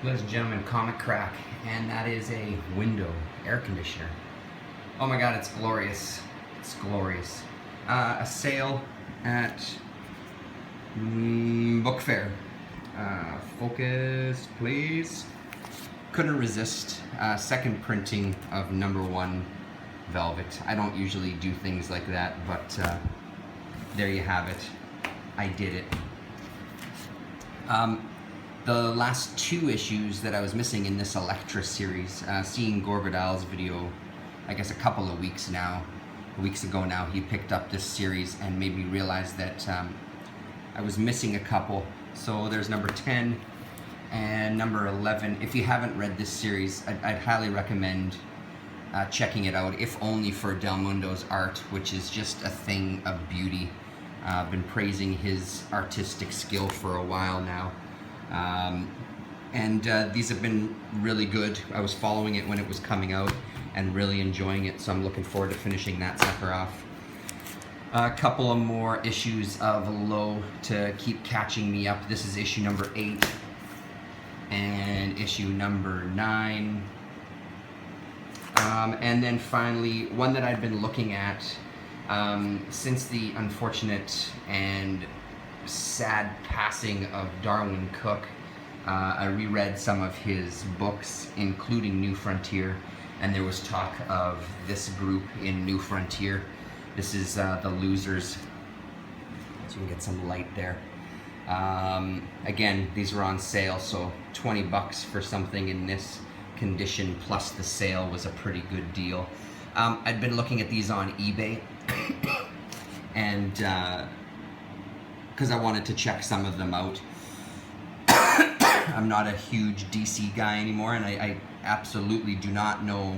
Ladies and gentlemen, Comic Crack, and that is a window air conditioner. Oh my god, it's glorious. It's glorious. A sale at Book Fair. Focus, please. Couldn't resist. Second printing of #1 Velvet. I don't usually do things like that, but there you have it. I did it. The last 2 issues that I was missing in this Elektra series, seeing Gore Vidal's video, I guess a couple of weeks ago now, he picked up this series and made me realize that I was missing a couple. So there's number 10 and number 11. If you haven't read this series, I'd highly recommend checking it out, if only for Del Mundo's art, which is just a thing of beauty. I've been praising his artistic skill for a while now. These have been really good. I was following it when it was coming out and really enjoying it, so I'm looking forward to finishing that sucker off. A couple of more issues of Low to keep catching me up. This is issue number 8 and issue number 9. And then finally, one that I've been looking at since the unfortunate and sad passing of Darwyn Cooke. I reread some of his books, including New Frontier, and there was talk of this group in New Frontier. This is The Losers, so you can get some light there. Again, these were on sale, so $20 for something in this condition plus the sale was a pretty good deal. I'd been looking at these on eBay and because I wanted to check some of them out. I'm not a huge DC guy anymore, and I absolutely do not know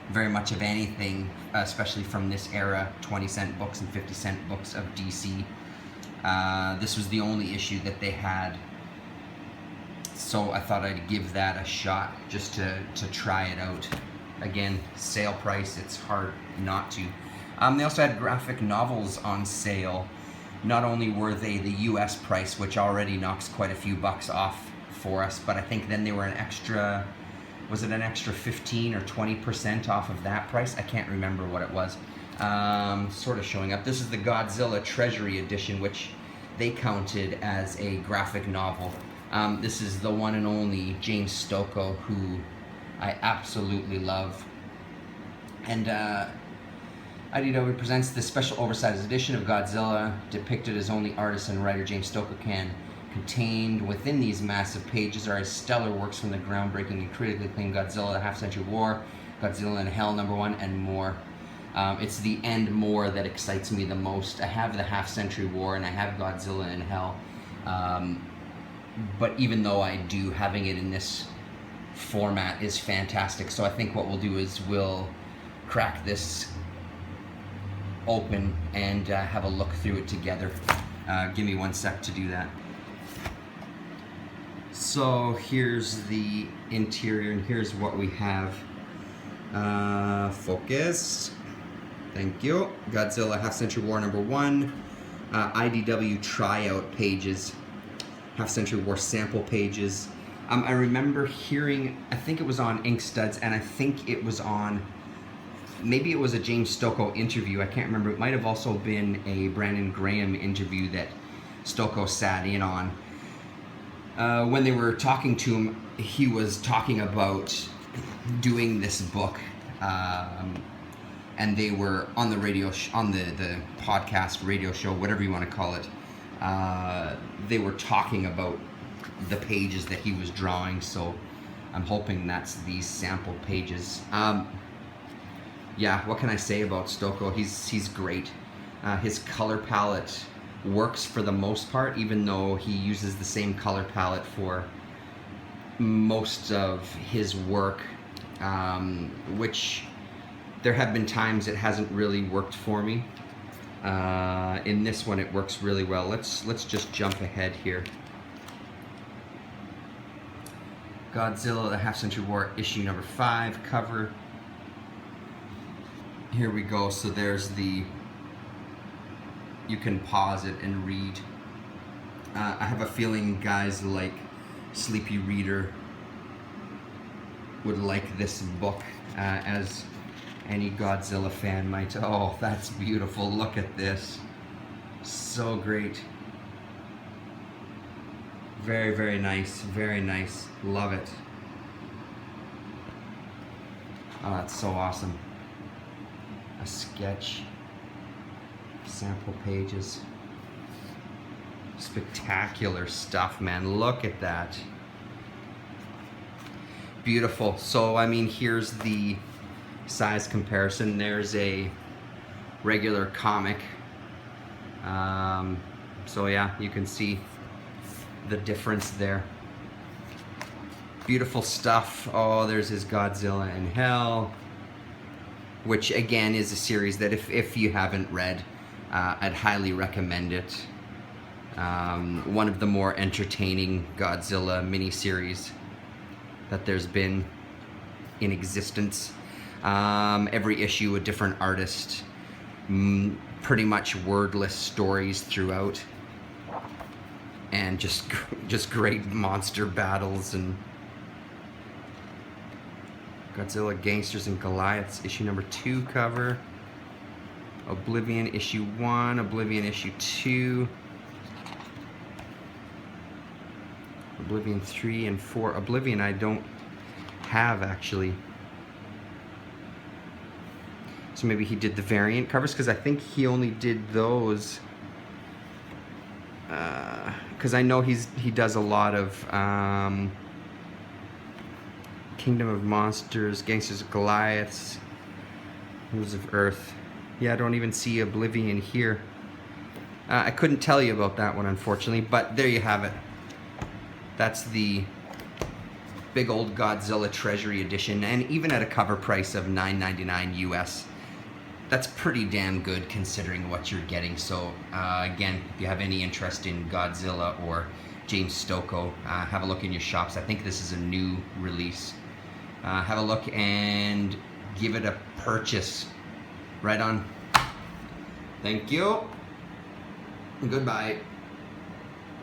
very much of anything, especially from this era, 20-cent books and 50-cent books of DC. This was the only issue that they had, so I thought I'd give that a shot just to try it out. Again, sale price, it's hard not to. They also had graphic novels on sale. Not only were they the US price, which already knocks quite a few bucks off for us, but I think then they were an extra, was it an extra 15 or 20% off of that price? I can't remember what it was. Sort of showing up. This is the Godzilla Treasury Edition, which they counted as a graphic novel. This is the one and only James Stokoe, who I absolutely love. And IDW presents this special oversized edition of Godzilla, depicted as only artist and writer James Stokoe can. Contained within these massive pages are his stellar works from the groundbreaking and critically acclaimed Godzilla: The Half-Century War, Godzilla in Hell #1, and more. It's the and more that excites me the most. I have the Half-Century War and I have Godzilla in Hell. But even though I do, having it in this format is fantastic. So I think what we'll do is we'll crack this open and have a look through it together. Give me 1 sec to do that. So here's the interior, and here's what we have. Focus. Thank you. Godzilla Half-Century War #1. IDW tryout pages. Half-Century War sample pages. I remember hearing, I think it was on Ink Studs, and I think it was on, maybe it was a James Stokoe interview, I can't remember. It might have also been a Brandon Graham interview that Stokoe sat in on. When they were talking to him, he was talking about doing this book, and they were on the radio, on the podcast, radio show, whatever you want to call it. They were talking about the pages that he was drawing, so I'm hoping that's these sample pages. Yeah, what can I say about Stokoe? He's great. His color palette works for the most part, even though he uses the same color palette for most of his work, which there have been times it hasn't really worked for me. In this one it works really well. Let's just jump ahead here. Godzilla: The Half-Century War, issue number 5, cover. Here we go. So there's the, you can pause it and read. I have a feeling guys like Sleepy Reader would like this book, as any Godzilla fan might. Oh, that's beautiful. Look at this. So great. Very, very nice. Very nice. Love it. Oh, that's so awesome. A sketch. Sample pages. Spectacular stuff, man. Look at that. Beautiful. So, I mean, here's the size comparison. There's a regular comic. So yeah, you can see the difference there. Beautiful stuff. Oh, there's his Godzilla in Hell, which again is a series that if you haven't read, I'd highly recommend it. One of the more entertaining Godzilla miniseries that there's been in existence. Every issue a different artist, pretty much wordless stories throughout, and just great monster battles. And Godzilla Gangsters and Goliaths, issue number 2 cover. Oblivion issue 1, Oblivion issue 2, Oblivion 3 and 4. Oblivion I don't have, actually. So maybe he did the variant covers, because I think he only did those. Because I know he does a lot of Kingdom of Monsters, Gangsters of Goliaths, Heroes of Earth. Yeah, I don't even see Oblivion here. I couldn't tell you about that one, unfortunately, but there you have it. That's the big old Godzilla Treasury Edition, and even at a cover price of $9.99 US, that's pretty damn good considering what you're getting. So again, if you have any interest in Godzilla or James Stokoe, have a look in your shops. I think this is a new release. Have a look and give it a purchase. Right on. Thank you. Goodbye.